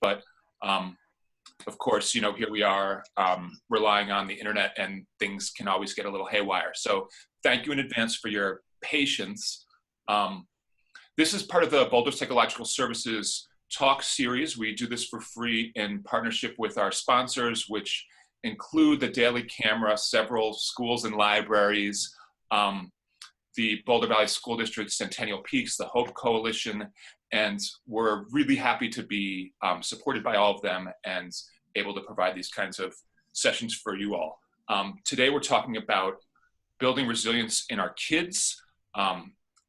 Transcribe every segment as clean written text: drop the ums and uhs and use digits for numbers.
But of course, here we are relying on the internet, and things can always get a little haywire. So thank you in advance for your patience. This is part of the Boulder Psychological Services talk series. We do this for free in partnership with our sponsors, which include the Daily Camera, several schools and libraries, the Boulder Valley School District, Centennial Peaks, the Hope Coalition, and we're really happy to be supported by all of them and able to provide these kinds of sessions for you all. Today we're talking about building resilience in our kids.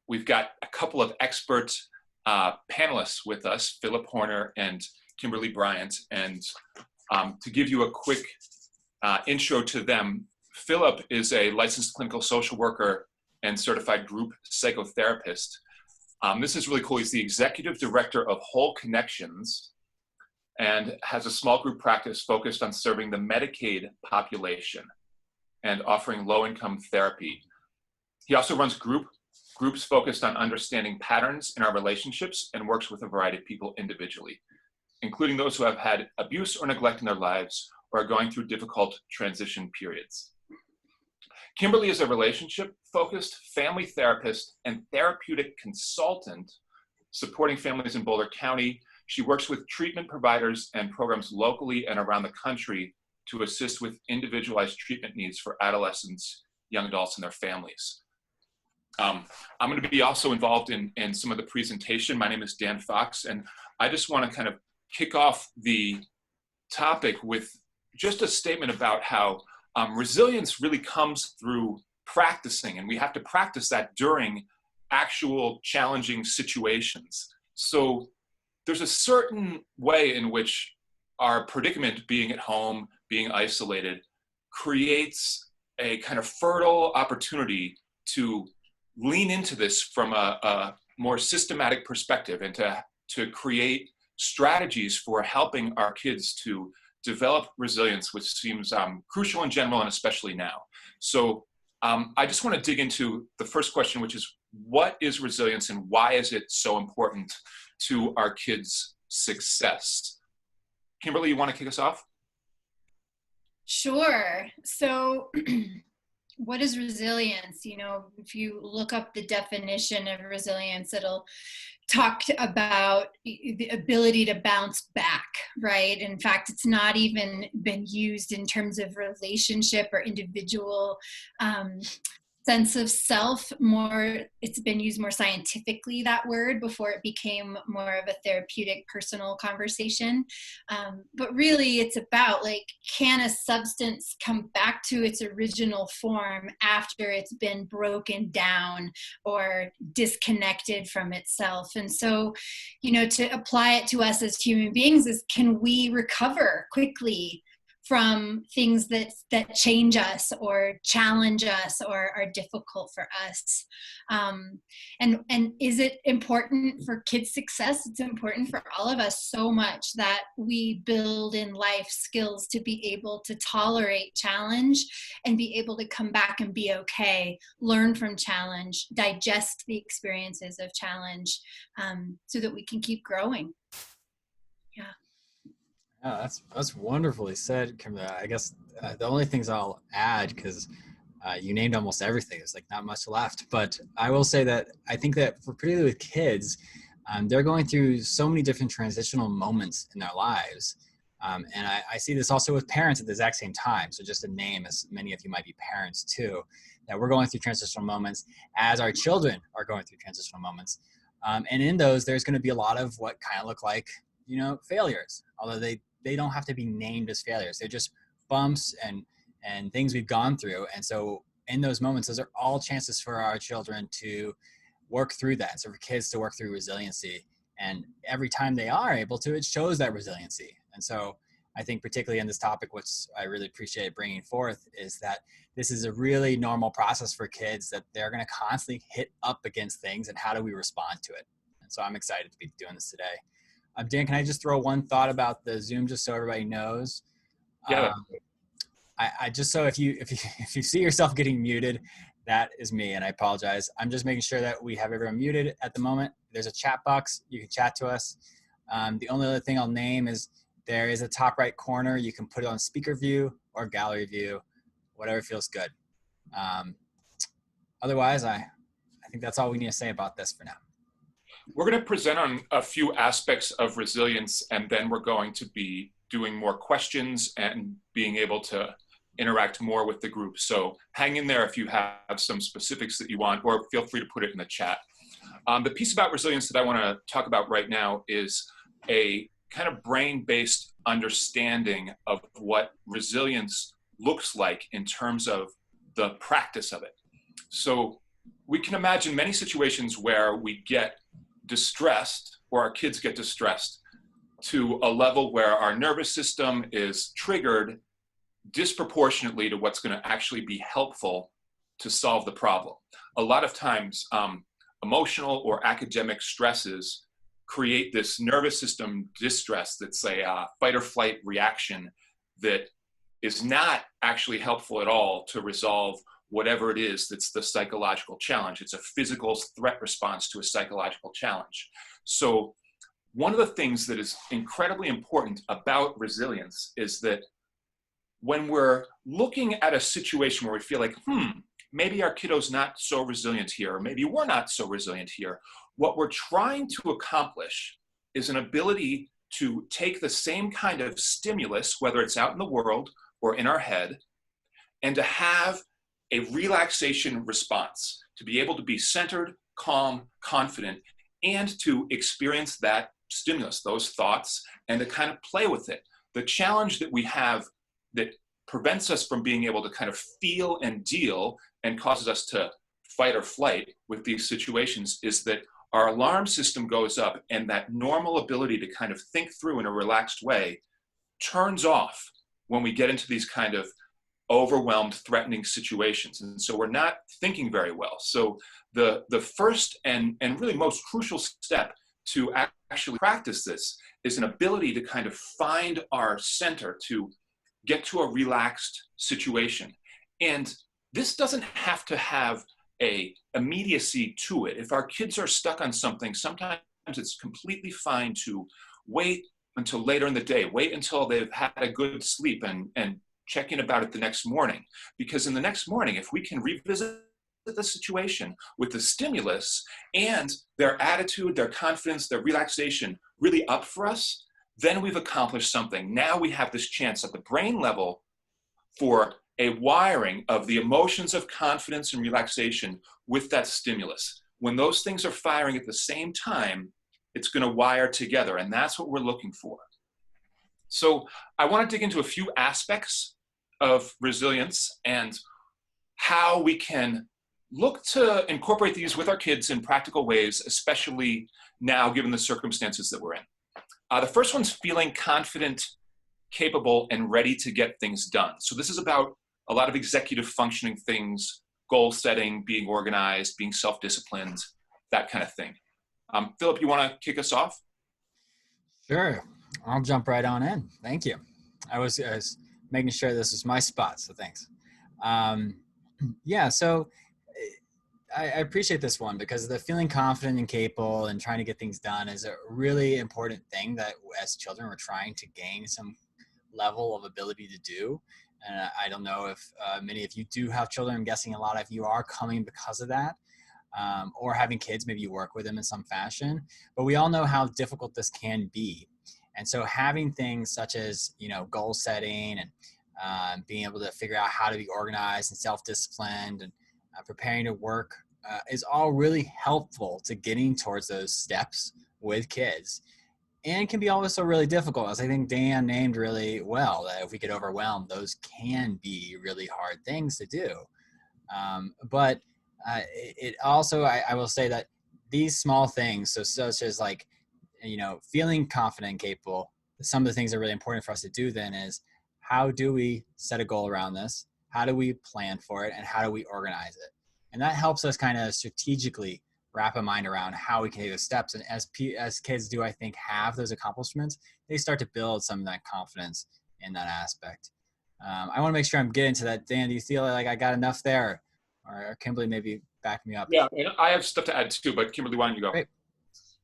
We've got a couple of expert panelists with us, Phillip Horner and Kimberly Bryan, and to give you a quick intro to them, Phillip is a licensed clinical social worker and certified group psychotherapist. This is really cool. He's the executive director of Whole Connections and has a small group practice focused on serving the Medicaid population and offering low-income therapy. He also runs groups focused on understanding patterns in our relationships and works with a variety of people individually, including those who have had abuse or neglect in their lives or are going through difficult transition periods. Kimberly is a relationship-focused family therapist and therapeutic consultant supporting families in Boulder County. She works with treatment providers and programs locally and around the country to assist with individualized treatment needs for adolescents, young adults, and their families. I'm going to be also involved in some of the presentation. My name is Dan Fox, and I just want to kind of kick off the topic with just a statement about how resilience really comes through practicing, and we have to practice that during actual challenging situations. So there's a certain way in which our predicament, being at home, being isolated, creates a kind of fertile opportunity to lean into this from a more systematic perspective and to create strategies for helping our kids to develop resilience, which seems crucial in general and especially now. So I just want to dig into the first question, which is, what is resilience and why is it so important to our kids' success? Kimberly, you want to kick us off? Sure. So what is resilience? If you look up the definition of resilience, it'll talk about the ability to bounce back, right? In fact, it's not even been used in terms of relationship or individual sense of self. It's been used more scientifically, that word, before it became more of a therapeutic personal conversation. But really it's about, can a substance come back to its original form after it's been broken down or disconnected from itself? And so, to apply it to us as human beings is, can we recover quickly from things that change us or challenge us or are difficult for us? And is it important for kids' success? It's important for all of us so much that we build in life skills to be able to tolerate challenge and be able to come back and be okay, learn from challenge, digest the experiences of challenge, so that we can keep growing. Yeah. Yeah, that's wonderfully said, Kimberly. I guess the only things I'll add, because you named almost everything, there's not much left, but I will say that I think that particularly with kids, they're going through so many different transitional moments in their lives. And I see this also with parents at the exact same time. So just to name, as many of you might be parents too, that we're going through transitional moments as our children are going through transitional moments. And in those, there's going to be a lot of what kind of look like, failures, although they don't have to be named as failures. They're just bumps and things we've gone through. And so in those moments, those are all chances for our children to work through that. So for kids to work through resiliency. And every time they are able to, it shows that resiliency. And so I think particularly in this topic, which I really appreciate bringing forth, is that this is a really normal process for kids, that they're going to constantly hit up against things, and how do we respond to it? And so I'm excited to be doing this today. Dan, can I just throw one thought about the Zoom, just so everybody knows? Yeah. I just, so if you see yourself getting muted, that is me, and I apologize. I'm just making sure that we have everyone muted at the moment. There's a chat box. You can chat to us. The only other thing I'll name is there is a top right corner. You can put it on speaker view or gallery view, whatever feels good. Otherwise, I think that's all we need to say about this for now. We're going to present on a few aspects of resilience, and then we're going to be doing more questions and being able to interact more with the group. So hang in there if you have some specifics that you want, or feel free to put it in the chat. The piece about resilience that I want to talk about right now is a kind of brain-based understanding of what resilience looks like in terms of the practice of it. So we can imagine many situations where we get distressed, or our kids get distressed, to a level where our nervous system is triggered disproportionately to what's going to actually be helpful to solve the problem. A lot of times, emotional or academic stresses create this nervous system distress that's a fight or flight reaction that is not actually helpful at all to resolve whatever it is that's the psychological challenge. It's a physical threat response to a psychological challenge. So one of the things that is incredibly important about resilience is that when we're looking at a situation where we feel like, maybe our kiddo's not so resilient here, or maybe we're not so resilient here, what we're trying to accomplish is an ability to take the same kind of stimulus, whether it's out in the world or in our head, and to have a relaxation response, to be able to be centered, calm, confident, and to experience that stimulus, those thoughts, and to kind of play with it. The challenge that we have that prevents us from being able to kind of feel and deal and causes us to fight or flight with these situations is that our alarm system goes up, and that normal ability to kind of think through in a relaxed way turns off when we get into these kind of overwhelmed, threatening situations. And so we're not thinking very well. So the first and really most crucial step to actually practice this is an ability to kind of find our center, to get to a relaxed situation. And this doesn't have to have a immediacy to it. If our kids are stuck on something, sometimes it's completely fine to wait until later in the day, wait until they've had a good sleep and check in about it the next morning. Because in the next morning, if we can revisit the situation with the stimulus and their attitude, their confidence, their relaxation really up for us, then we've accomplished something. Now we have this chance at the brain level for a wiring of the emotions of confidence and relaxation with that stimulus. When those things are firing at the same time, it's going to wire together, and that's what we're looking for. So I want to dig into a few aspects of resilience and how we can look to incorporate these with our kids in practical ways, especially now given the circumstances that we're in. The first one's feeling confident, capable, and ready to get things done. So this is about a lot of executive functioning things, goal setting, being organized, being self-disciplined, that kind of thing. Phillip, you want to kick us off? Sure. I'll jump right on in. Thank you. I was making sure this was my spot, so thanks. So I appreciate this one because the feeling confident and capable and trying to get things done is a really important thing that as children we're trying to gain some level of ability to do. And I don't know if many of you do have children. I'm guessing a lot of you are coming because of that. Or having kids, maybe you work with them in some fashion. But we all know how difficult this can be. And so having things such as, goal setting and being able to figure out how to be organized and self-disciplined and preparing to work is all really helpful to getting towards those steps with kids. And it can be also really difficult, as I think Dan named really well, that if we get overwhelmed, those can be really hard things to do. But it also, I will say that these small things, so such as like, feeling confident and capable, some of the things that are really important for us to do then is how do we set a goal around this? How do we plan for it? And how do we organize it? And that helps us kind of strategically wrap a mind around how we can take those steps. And as kids do, I think, have those accomplishments, they start to build some of that confidence in that aspect. I want to make sure I'm getting to that. Dan, do you feel like I got enough there? Or Kimberly, maybe back me up. Yeah, and I have stuff to add too, but Kimberly, why don't you go? Great.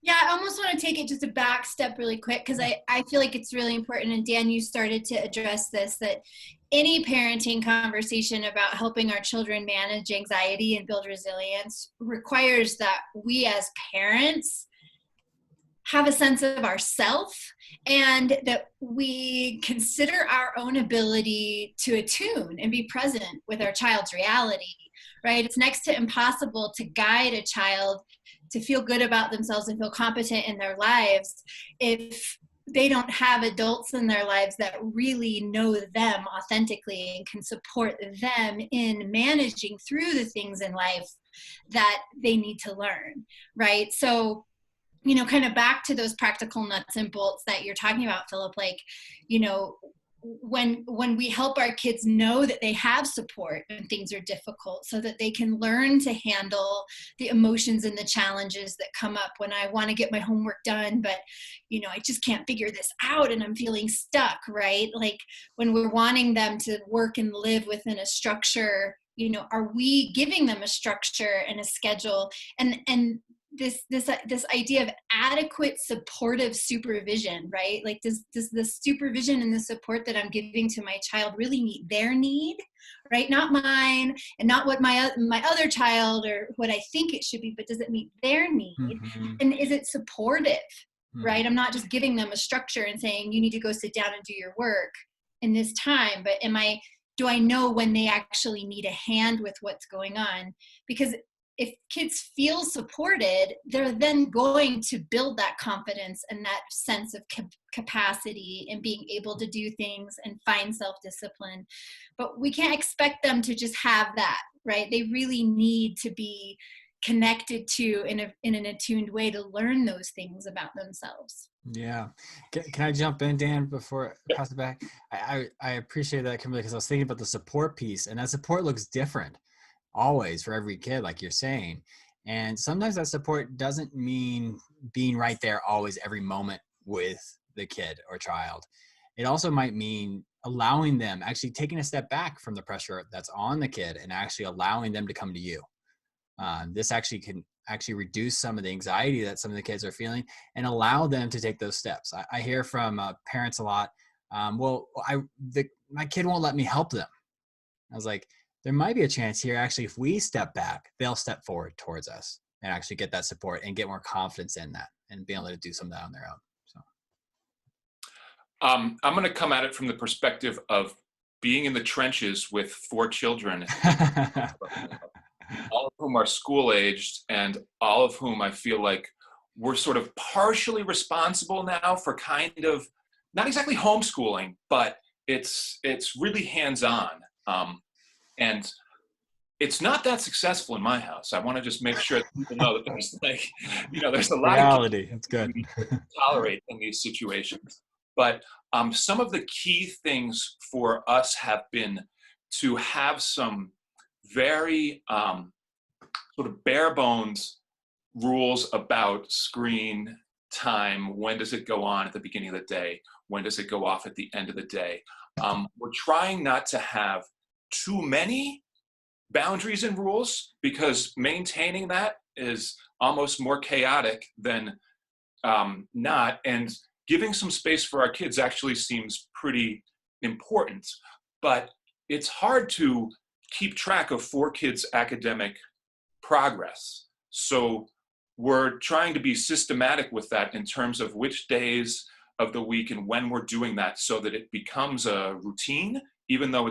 Yeah, I almost want to take it just a back step really quick because I feel like it's really important. And Dan, you started to address this, that any parenting conversation about helping our children manage anxiety and build resilience requires that we as parents have a sense of ourself and that we consider our own ability to attune and be present with our child's reality, right? It's next to impossible to guide a child to feel good about themselves and feel competent in their lives if they don't have adults in their lives that really know them authentically and can support them in managing through the things in life that they need to learn, right? So, kind of back to those practical nuts and bolts that you're talking about, Phillip, like, when we help our kids know that they have support when things are difficult so that they can learn to handle the emotions and the challenges that come up when I want to get my homework done, but, I just can't figure this out and I'm feeling stuck, right? Like when we're wanting them to work and live within a structure, are we giving them a structure and a schedule and this idea of adequate supportive supervision, right? Like does the supervision and the support that I'm giving to my child really meet their need, right? Not mine and not what my other child or what I think it should be, but does it meet their need? Mm-hmm. And is it supportive, Mm-hmm. right? I'm not just giving them a structure and saying you need to go sit down and do your work in this time, but do I know when they actually need a hand with what's going on? Because if kids feel supported, they're then going to build that confidence and that sense of capacity and being able to do things and find self-discipline. But we can't expect them to just have that, right? They really need to be connected to in an attuned way to learn those things about themselves. Yeah. Can I jump in, Dan, before I pass it back? I appreciate that, Kimberly, because I was thinking about the support piece, and that support looks different always for every kid, like you're saying. And sometimes that support doesn't mean being right there always every moment with the kid or child. It also might mean allowing them, actually taking a step back from the pressure that's on the kid and actually allowing them to come to you. This actually can reduce some of the anxiety that some of the kids are feeling and allow them to take those steps. I hear from parents a lot, my kid won't let me help them. I was like, there might be a chance here, actually, if we step back, they'll step forward towards us and actually get that support and get more confidence in that and be able to do some of that on their own. So, I'm going to come at it from the perspective of being in the trenches with 4 children, all of whom are school aged and all of whom I feel like we're sort of partially responsible now for kind of not exactly homeschooling, but it's really hands-on. And it's not that successful in my house. I want to just make sure that people know that there's there's a lot reality. of It's good. to tolerate in these situations. But some of the key things for us have been to have some very sort of bare bones rules about screen time. When does it go on at the beginning of the day? When does it go off at the end of the day? We're trying not to have too many boundaries and rules because maintaining that is almost more chaotic than not. And giving some space for our kids actually seems pretty important. But it's hard to keep track of 4 kids' academic progress. So we're trying to be systematic with that in terms of which days of the week and when we're doing that so that it becomes a routine. Even though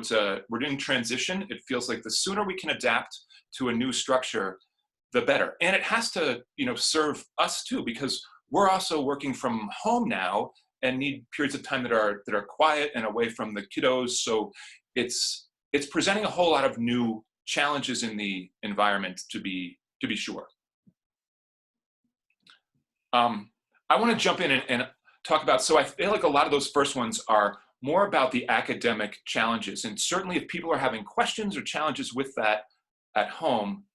we're in transition, it feels like the sooner we can adapt to a new structure, the better. And it has to, serve us too, because we're also working from home now and need periods of time that are quiet and away from the kiddos. So it's presenting a whole lot of new challenges in the environment to be sure. I want to jump in and talk about, so I feel like a lot of those first ones are more about the academic challenges. And certainly if people are having questions or challenges with that at home,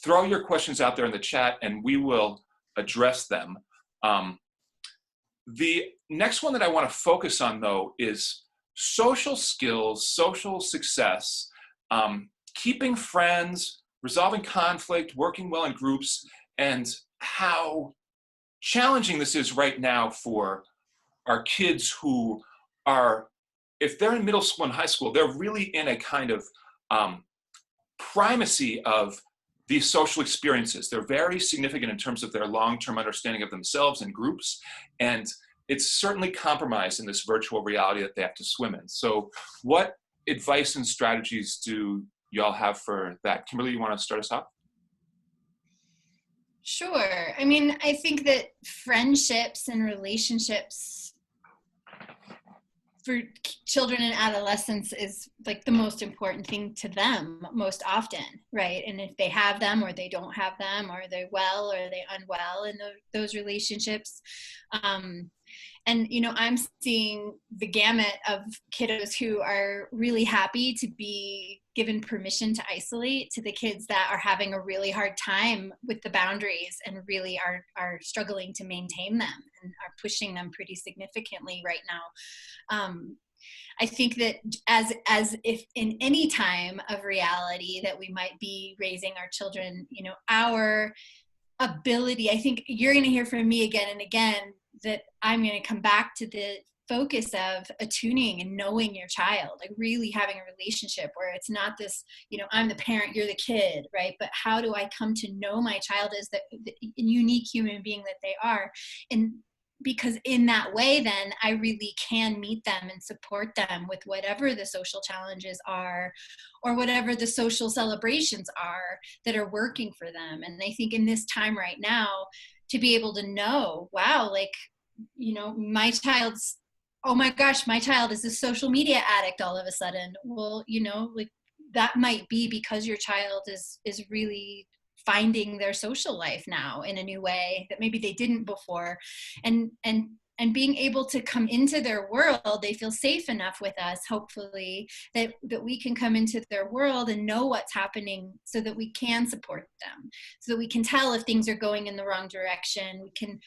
throw your questions out there in the chat and we will address them. The next one that I want to focus on though is social skills, social success, keeping friends, resolving conflict, working well in groups, and how challenging this is right now for our kids who are, if they're in middle school and high school, they're really in a kind of primacy of these social experiences. They're very significant in terms of their long-term understanding of themselves and groups, and it's certainly compromised in this virtual reality that they have to swim in. So what advice and strategies do y'all have for that? Kimberly, you want to start us off? Sure. I mean, I think that friendships and relationships for children and adolescents is like the most important thing to them most often, right? And if they have them or they don't have them, or they're well or they unwell in those relationships. And, you know, I'm seeing the gamut of kiddos who are really happy to be given permission to isolate, to the kids that are having a really hard time with the boundaries and really are struggling to maintain them and are pushing them pretty significantly right now. I think that as if in any time of reality that we might be raising our children, you know, our ability, I think you're going to hear from me again and again that I'm going to come back to the focus of attuning and knowing your child, like really having a relationship where it's not this, you know, I'm the parent, you're the kid, right? But how do I come to know my child as the unique human being that they are? And because in that way, then I really can meet them and support them with whatever the social challenges are or whatever the social celebrations are that are working for them. And I think in this time right now, to be able to know, wow, like, you know, my child's, oh my gosh, my child is a social media addict all of a sudden. Well, you know, like that might be because your child is really finding their social life now in a new way that maybe they didn't before. And being able to come into their world, they feel safe enough with us, hopefully, that we can come into their world and know what's happening so that we can support them, so that we can tell if things are going in the wrong direction. We can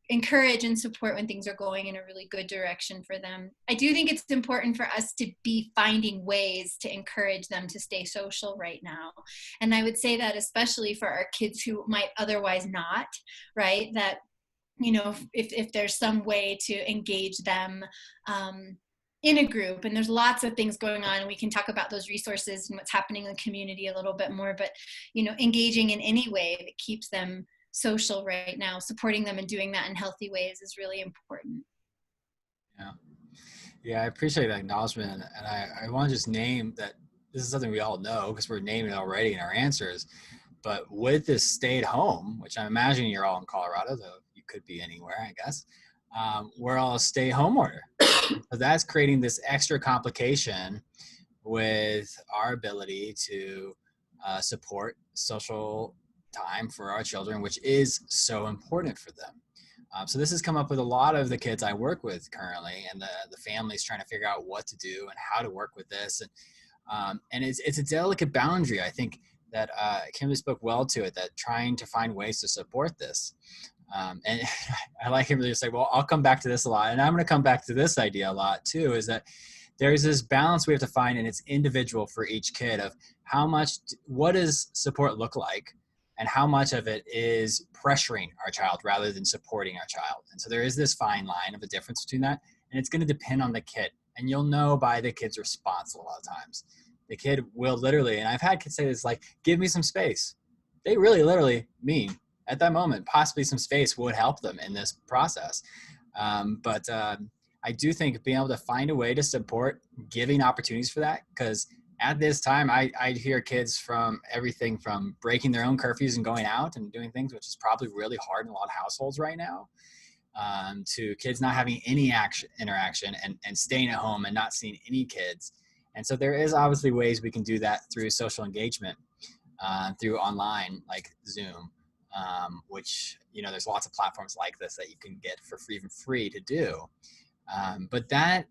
encourage and support when things are going in a really good direction for them. I do think it's important for us to be finding ways to encourage them to stay social right now. And I would say that especially for our kids who might otherwise not, right? That, you know, if there's some way to engage them in a group, and there's lots of things going on, and we can talk about those resources and what's happening in the community a little bit more, but, you know, engaging in any way that keeps them social right now, supporting them and doing that in healthy ways is really important. Yeah, I appreciate that acknowledgement. And I want to just name that this is something we all know because we're naming it already in our answers. But with this stay at home, which I'm imagining you're all in Colorado, though you could be anywhere, I guess, we're all a stay home order. So that's creating this extra complication with our ability to support social time for our children, which is so important for them. So this has come up with a lot of the kids I work with currently, and the families trying to figure out what to do and how to work with this. And it's a delicate boundary. I think that Kimberly spoke well to it, that trying to find ways to support this. And I like Kimberly to say, well, I'll come back to this a lot. And I'm going to come back to this idea a lot too, is that there's this balance we have to find, and it's individual for each kid, of what does support look like? And how much of it is pressuring our child rather than supporting our child. And so there is this fine line of a difference between that. And it's going to depend on the kid. And you'll know by the kid's response a lot of times. The kid will literally, and I've had kids say this, like, give me some space. They really literally mean at that moment, possibly some space would help them in this process. But I do think being able to find a way to support, giving opportunities for that, because at this time, I hear kids from everything from breaking their own curfews and going out and doing things, which is probably really hard in a lot of households right now, to kids not having any interaction and staying at home and not seeing any kids. And so there is obviously ways we can do that through social engagement, through online, like Zoom, which, you know, there's lots of platforms like this that you can get for free to do. But that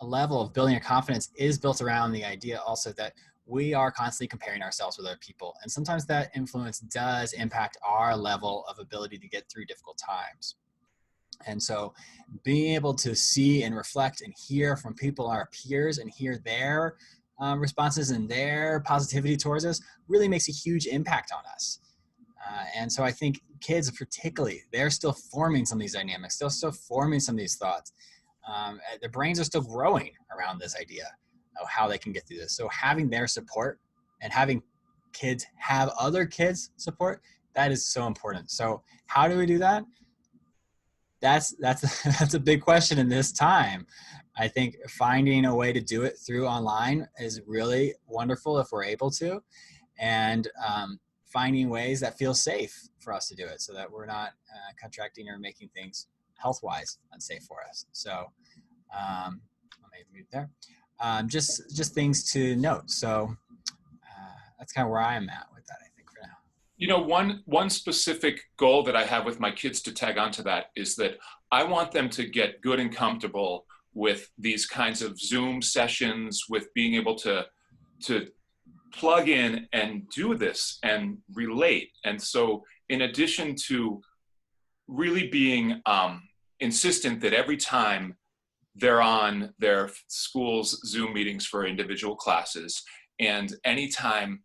level of building a confidence is built around the idea also that we are constantly comparing ourselves with other people. And sometimes that influence does impact our level of ability to get through difficult times. And so being able to see and reflect and hear from people, our peers, and hear their responses and their positivity towards us really makes a huge impact on us. And so I think kids particularly, they're still forming some of these dynamics, they're still forming some of these thoughts. Their brains are still growing around this idea of how they can get through this. So having their support and having kids have other kids support, that is so important. So how do we do that? That's that's a big question in this time. I think finding a way to do it through online is really wonderful if we're able to, and finding ways that feel safe for us to do it so that we're not contracting or making things health-wise unsafe for us. So let me mute there. Just things to note. So that's kind of where I am at with that, I think, for now. You know, one specific goal that I have with my kids, to tag onto that, is that I want them to get good and comfortable with these kinds of Zoom sessions, with being able to plug in and do this and relate. And so in addition to really being insistent that every time they're on their school's Zoom meetings for individual classes, and anytime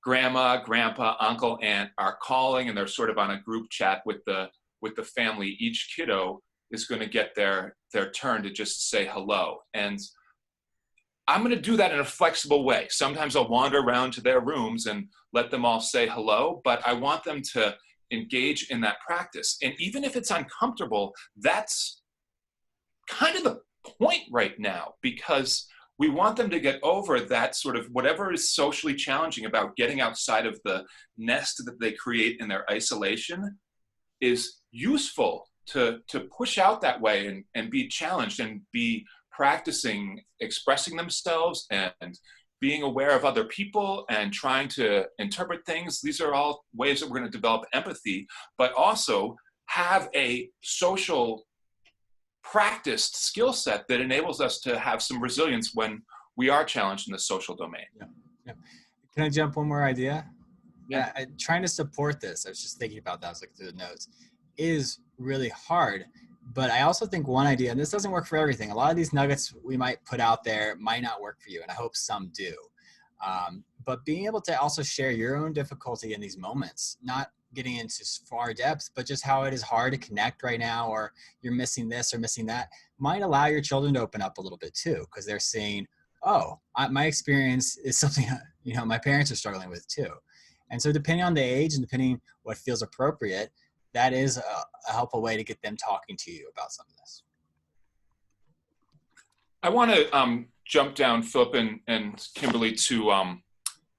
grandma, grandpa, uncle, aunt are calling and they're sort of on a group chat with the family, each kiddo is going to get their turn to just say hello. And I'm going to do that in a flexible way. Sometimes I'll wander around to their rooms and let them all say hello, but I want them to engage in that practice. And even if it's uncomfortable, that's kind of the point right now, because we want them to get over that sort of whatever is socially challenging about getting outside of the nest that they create in their isolation is useful to push out that way and be challenged and be practicing expressing themselves and being aware of other people and trying to interpret things. These are all ways that we're going to develop empathy, but also have a social practiced skill set that enables us to have some resilience when we are challenged in the social domain. Yeah. Can I jump one more idea? Yeah. Trying to support this, I was just thinking about that, I was looking through the notes, is really hard. But I also think one idea, and this doesn't work for everything, a lot of these nuggets we might put out there might not work for you, and I hope some do. But being able to also share your own difficulty in these moments, not getting into far depth, but just how it is hard to connect right now, or you're missing this or missing that, might allow your children to open up a little bit too, because they're saying, oh, my experience is something, my parents are struggling with too. And so depending on the age and depending what feels appropriate, that is a helpful way to get them talking to you about some of this. I want to jump down, Phillip and Kimberly, to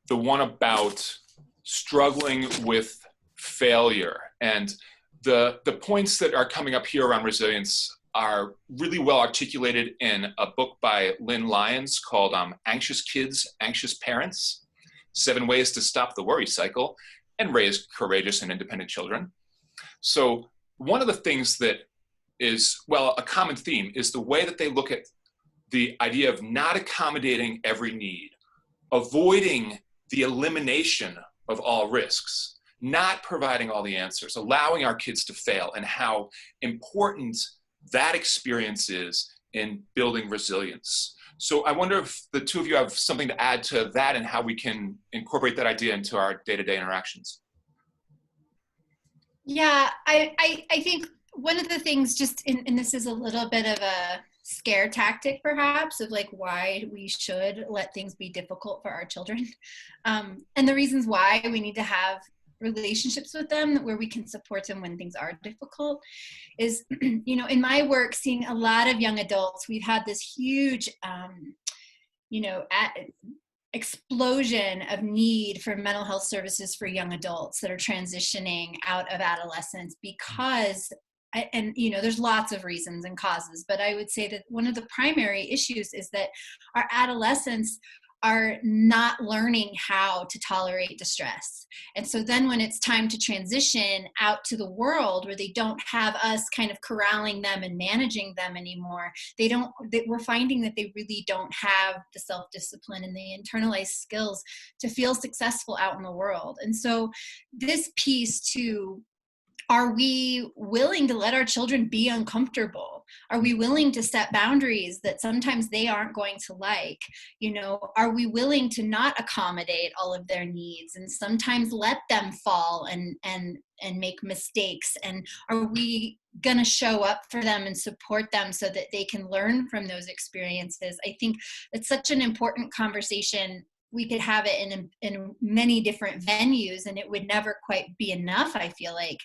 the one about struggling with failure. And the points that are coming up here around resilience are really well articulated in a book by Lynn Lyons called Anxious Kids, Anxious Parents, 7 Ways to Stop the Worry Cycle and Raise Courageous and Independent Children. So one of the things that is, a common theme is the way that they look at the idea of not accommodating every need, avoiding the elimination of all risks, not providing all the answers, allowing our kids to fail, and how important that experience is in building resilience. So I wonder if the two of you have something to add to that and how we can incorporate that idea into our day-to-day interactions. Yeah, I think one of the things, and this is a little bit of a scare tactic perhaps, of like why we should let things be difficult for our children. And the reasons why we need to have relationships with them where we can support them when things are difficult is, in my work, seeing a lot of young adults, we've had this huge, explosion of need for mental health services for young adults that are transitioning out of adolescence because, there's lots of reasons and causes, but I would say that one of the primary issues is that our adolescents are not learning how to tolerate distress. And so then when it's time to transition out to the world where they don't have us kind of corralling them and managing them anymore, we're finding that they really don't have the self-discipline and the internalized skills to feel successful out in the world. And so this piece too, are we willing to let our children be uncomfortable? Are we willing to set boundaries that sometimes they aren't going to like? Are we willing to not accommodate all of their needs and sometimes let them fall and make mistakes? And are we going to show up for them and support them so that they can learn from those experiences? I think it's such an important conversation. We could have it in many different venues and it would never quite be enough, I feel like.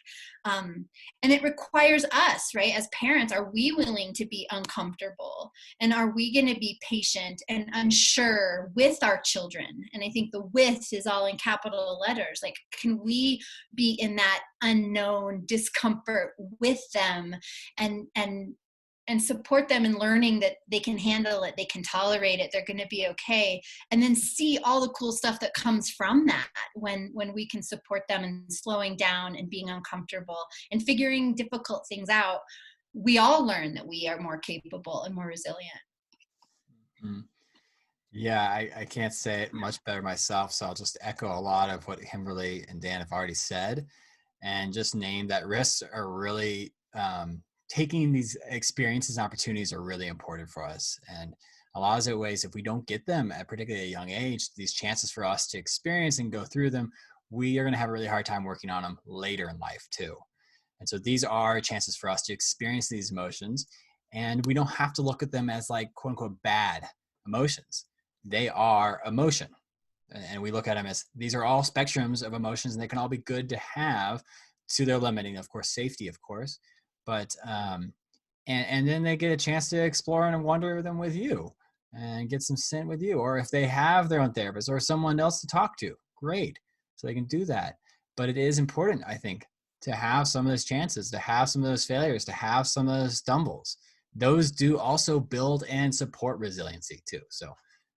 And it requires us, right? As parents, are we willing to be uncomfortable? And are we going to be patient and unsure with our children? And I think the with is all in capital letters. Like, can we be in that unknown discomfort with them and support them in learning that they can handle it, they can tolerate it, they're going to be okay, and then see all the cool stuff that comes from that when we can support them in slowing down and being uncomfortable and figuring difficult things out. We all learn that we are more capable and more resilient. Mm-hmm. Yeah, I can't say it much better myself, so I'll just echo a lot of what Kimberly and Dan have already said, and just name that risks are really taking these experiences and opportunities are really important for us. And a lot of ways, if we don't get them at particularly a young age, these chances for us to experience and go through them, we are going to have a really hard time working on them later in life too. And so these are chances for us to experience these emotions, and we don't have to look at them as like quote unquote bad emotions. They are emotion. And we look at them as these are all spectrums of emotions, and they can all be good to have to their limiting, of course, safety, of course. But and then they get a chance to explore and wonder them with you and get some scent with you. Or if they have their own therapist or someone else to talk to, great. So they can do that. But it is important, I think, to have some of those chances, to have some of those failures, to have some of those stumbles. Those do also build and support resiliency too. So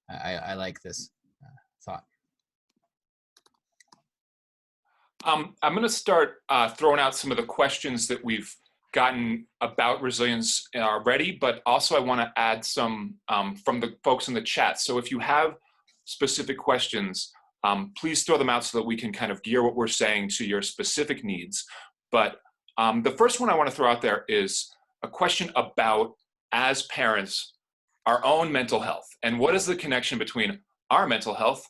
I like this thought. I'm going to start throwing out some of the questions that we've gotten about resilience already, but also I want to add some from the folks in the chat. So if you have specific questions, please throw them out so that we can kind of gear what we're saying to your specific needs. But the first one I want to throw out there is a question about, as parents, our own mental health, and what is the connection between our mental health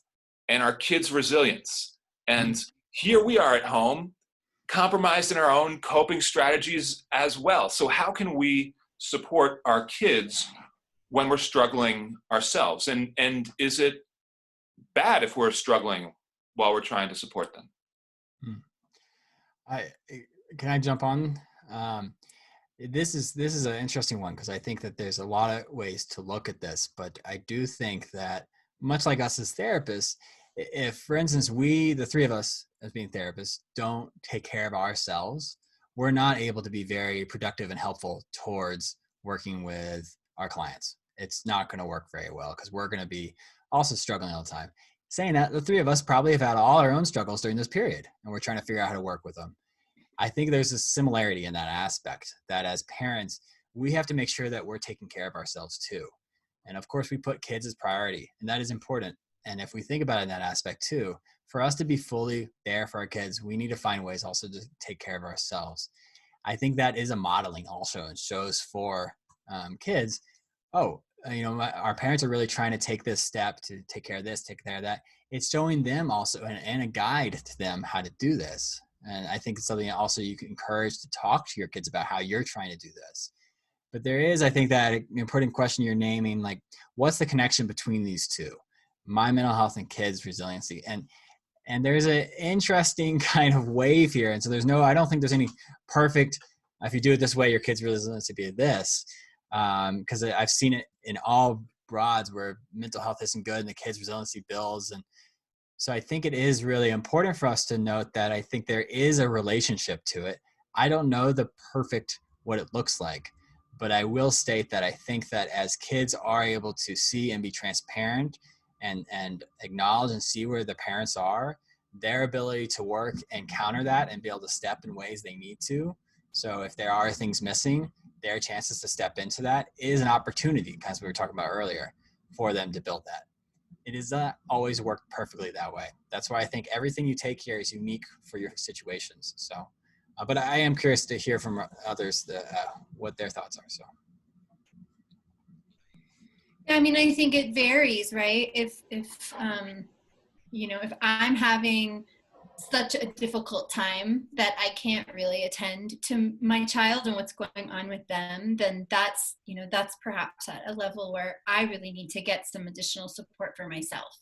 and our kids' resilience. And here we are at home, compromised in our own coping strategies as well. So how can we support our kids when we're struggling ourselves? And is it bad if we're struggling while we're trying to support them? Can I jump on? This is an interesting one, because I think that there's a lot of ways to look at this, but I do think that much like us as therapists, if, for instance, we, the three of us as being therapists, don't take care of ourselves, we're not able to be very productive and helpful towards working with our clients. It's not going to work very well because we're going to be also struggling all the time. Saying that, the three of us probably have had all our own struggles during this period, and we're trying to figure out how to work with them. I think there's a similarity in that aspect, that as parents, we have to make sure that we're taking care of ourselves too. And of course, we put kids as priority, and that is important. And if we think about it in that aspect too, for us to be fully there for our kids, we need to find ways also to take care of ourselves. I think that is a modeling also, and shows for kids, our parents are really trying to take this step to take care of this, take care of that. It's showing them also and a guide to them how to do this. And I think it's something also you can encourage to talk to your kids about how you're trying to do this. But there is, I think, that important question you're naming, like, what's the connection between these two? My mental health and kids' resiliency. And there's an interesting kind of wave here. And so I don't think there's any perfect, if you do it this way, your kids' resiliency be this. Because I've seen it in all broads where mental health isn't good and the kids' resiliency builds. And so I think it is really important for us to note that I think there is a relationship to it. I don't know what it looks like, but I will state that I think that as kids are able to see and be transparent and acknowledge and see where the parents are, their ability to work and counter that and be able to step in ways they need to. So if there are things missing, their chances to step into that is an opportunity, as we were talking about earlier, for them to build that. It does not always work perfectly that way. That's why I think everything you take here is unique for your situations. So, but I am curious to hear from others what their thoughts are. So. I mean, I think it varies, right? If you know, if I'm having such a difficult time that I can't really attend to my child and what's going on with them, then that's, you know, that's perhaps at a level where I really need to get some additional support for myself.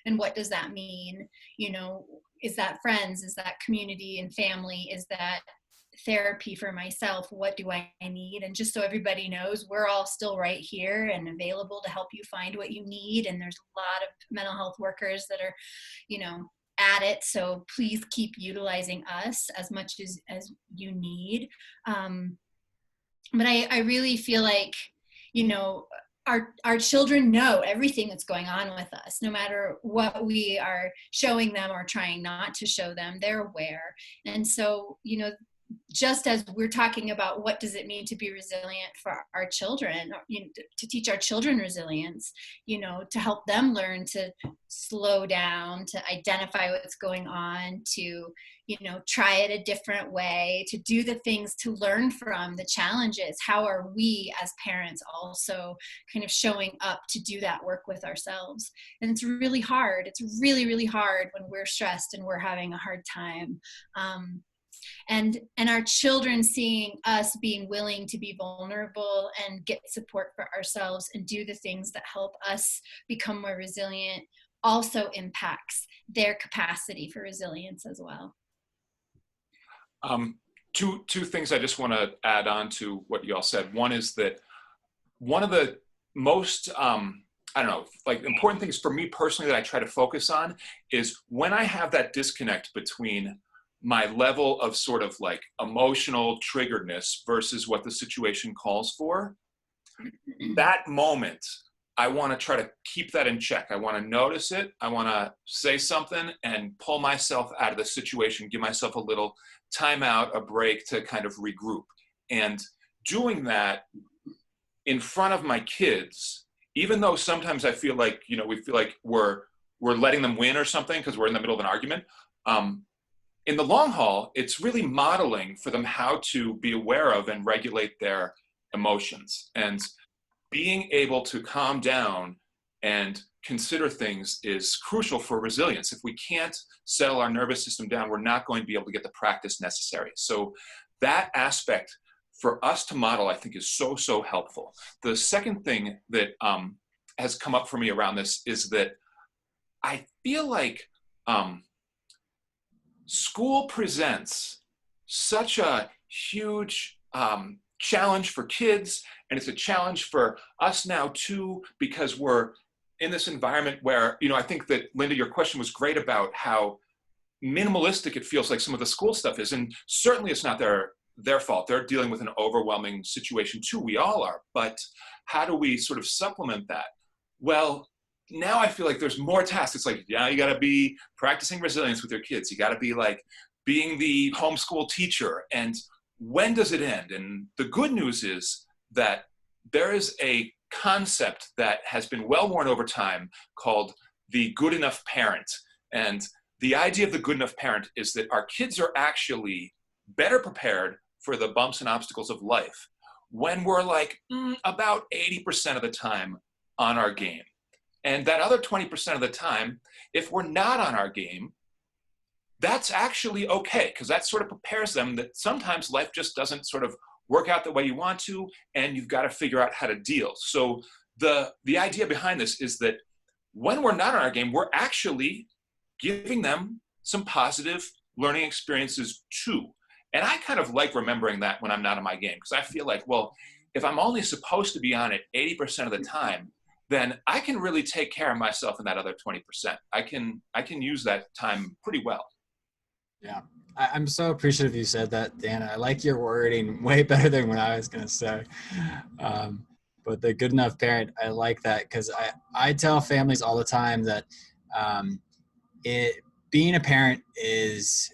And what does that mean? You know, is that friends? Is that community and family? Is that therapy for myself? What do I need? And just so everybody knows, we're all still right here and available to help you find what you need. And there's a lot of mental health workers that are, you know, at it. So please keep utilizing us as much as you need. But I really feel like, you know, our children know everything that's going on with us, no matter what we are showing them or trying not to show them, they're aware. And so, you know, just as we're talking about what does it mean to be resilient for our children, you know, to teach our children resilience, you know, to help them learn to slow down, to identify what's going on, to, you know, try it a different way, to do the things to learn from the challenges. How are we as parents also kind of showing up to do that work with ourselves? And it's really hard. It's really, really hard when we're stressed and we're having a hard time. And our children seeing us being willing to be vulnerable and get support for ourselves and do the things that help us become more resilient also impacts their capacity for resilience as well. Two things I just want to add on to what you all said. One is that one of the most I don't know, like important things for me personally that I try to focus on is when I have that disconnect between my level of sort of like emotional triggeredness versus what the situation calls for, that moment, I want to try to keep that in check. I want to notice it. I want to say something and pull myself out of the situation, give myself a little timeout, a break to kind of regroup. And doing that in front of my kids, even though sometimes I feel like, you know, we feel like we're letting them win or something because we're in the middle of an argument. In the long haul, it's really modeling for them how to be aware of and regulate their emotions. And being able to calm down and consider things is crucial for resilience. If we can't settle our nervous system down, we're not going to be able to get the practice necessary. So that aspect for us to model, I think, is so, so helpful. The second thing that has come up for me around this is that I feel like school presents such a huge challenge for kids, and it's a challenge for us now too, because we're in this environment where, you know, I think that, Linda, your question was great about how minimalistic it feels like some of the school stuff is, and certainly it's not their fault. They're dealing with an overwhelming situation too. We all are. But how do we sort of supplement that? Well, now I feel like there's more tasks. It's like, yeah, you got to be practicing resilience with your kids. You got to be like being the homeschool teacher. And when does it end? And the good news is that there is a concept that has been well worn over time called the good enough parent. And the idea of the good enough parent is that our kids are actually better prepared for the bumps and obstacles of life when we're like about 80% of the time on our game. And that other 20% of the time, if we're not on our game, that's actually okay, because that sort of prepares them that sometimes life just doesn't sort of work out the way you want to, and you've got to figure out how to deal. So the idea behind this is that when we're not on our game, we're actually giving them some positive learning experiences too. And I kind of like remembering that when I'm not on my game, because I feel like, well, if I'm only supposed to be on it 80% of the time, then I can really take care of myself in that other 20%. I can use that time pretty well. Yeah, I'm so appreciative you said that, Dan. I like your wording way better than what I was going to say. But the good enough parent, I like that, because I tell families all the time that being a parent is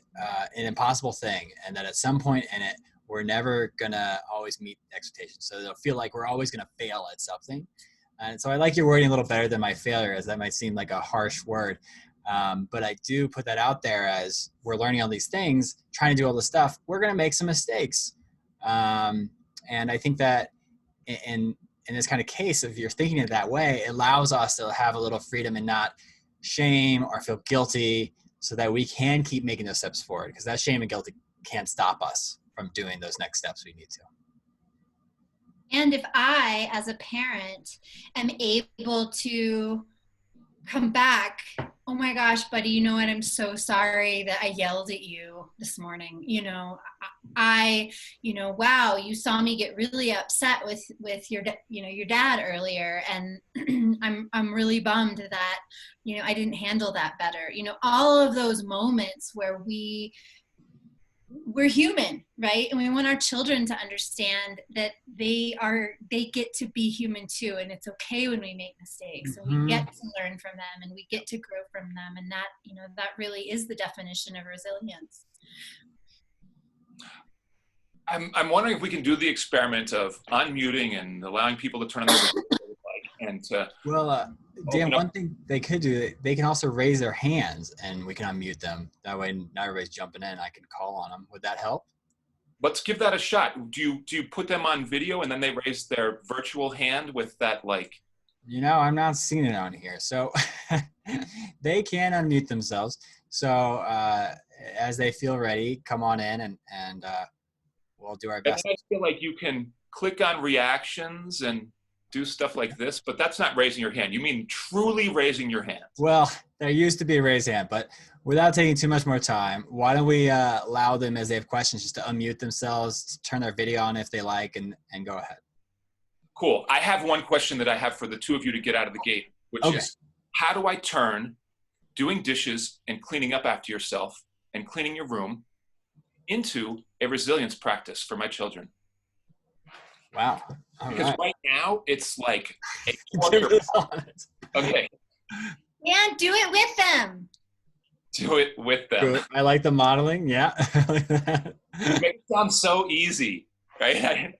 an impossible thing, and that at some point in it, we're never going to always meet expectations. So they'll feel like we're always going to fail at something. And so I like your wording a little better than my failure, as that might seem like a harsh word. But I do put that out there as we're learning all these things, trying to do all this stuff. We're going to make some mistakes. And I think that in in this kind of case, if you're thinking it that way, it allows us to have a little freedom and not shame or feel guilty, so that we can keep making those steps forward, because that shame and guilt can't stop us from doing those next steps we need to. And if I, as a parent, am able to come back, oh my gosh, buddy, you know what? I'm so sorry that I yelled at you this morning. Wow, you saw me get really upset with your dad earlier, and I'm really bummed that, I didn't handle that better. All of those moments where we're human, right? And we want our children to understand that they get to be human too, and it's okay when we make mistakes, and we get to learn from them, and we get to grow from them, and that that really is the definition of resilience. I'm wondering if we can do the experiment of unmuting and allowing people to turn on their and to. Well, Dan, one thing they could do, they can also raise their hands and we can unmute them. That way, not everybody's jumping in. I can call on them. Would that help? Let's give that a shot. Do you put them on video and then they raise their virtual hand with that, like? I'm not seeing it on here. So they can unmute themselves. So as they feel ready, come on in and we'll do our best. I feel like you can click on reactions and do stuff like this, but that's not raising your hand. You mean truly raising your hand? Well, there used to be a raised hand, but without taking too much more time, why don't we allow them, as they have questions, just to unmute themselves, to turn their video on if they like, and go ahead. Cool. I have one question that I have for the two of you to get out of the gate, which is, how do I turn doing dishes and cleaning up after yourself and cleaning your room into a resilience practice for my children? Wow. Because right now it's like a quarter. Okay. Yeah, do it with them. Do it with them. Good. I like the modeling. Yeah. It makes it sound so easy, right?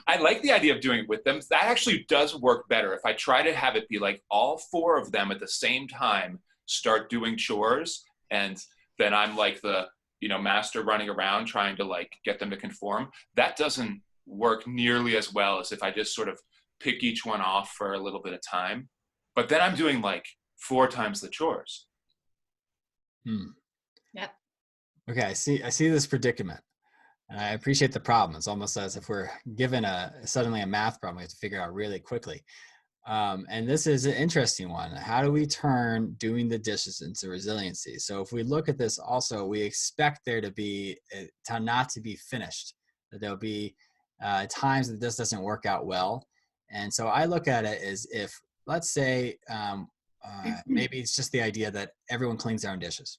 I like the idea of doing it with them. That actually does work better. If I try to have it be like all four of them at the same time start doing chores, and then I'm like the master running around trying to like get them to conform, that doesn't work nearly as well as if I just sort of pick each one off for a little bit of time. But then I'm doing like 4 times the chores. Yep. Okay, I see this predicament. And I appreciate the problem. It's almost as if we're given suddenly a math problem we have to figure out really quickly. And this is an interesting one. How do we turn doing the dishes into resiliency? So if we look at this also, we expect there to be not to be finished, that there'll be times that this doesn't work out well. And so I look at it as if, let's say, maybe it's just the idea that everyone cleans their own dishes.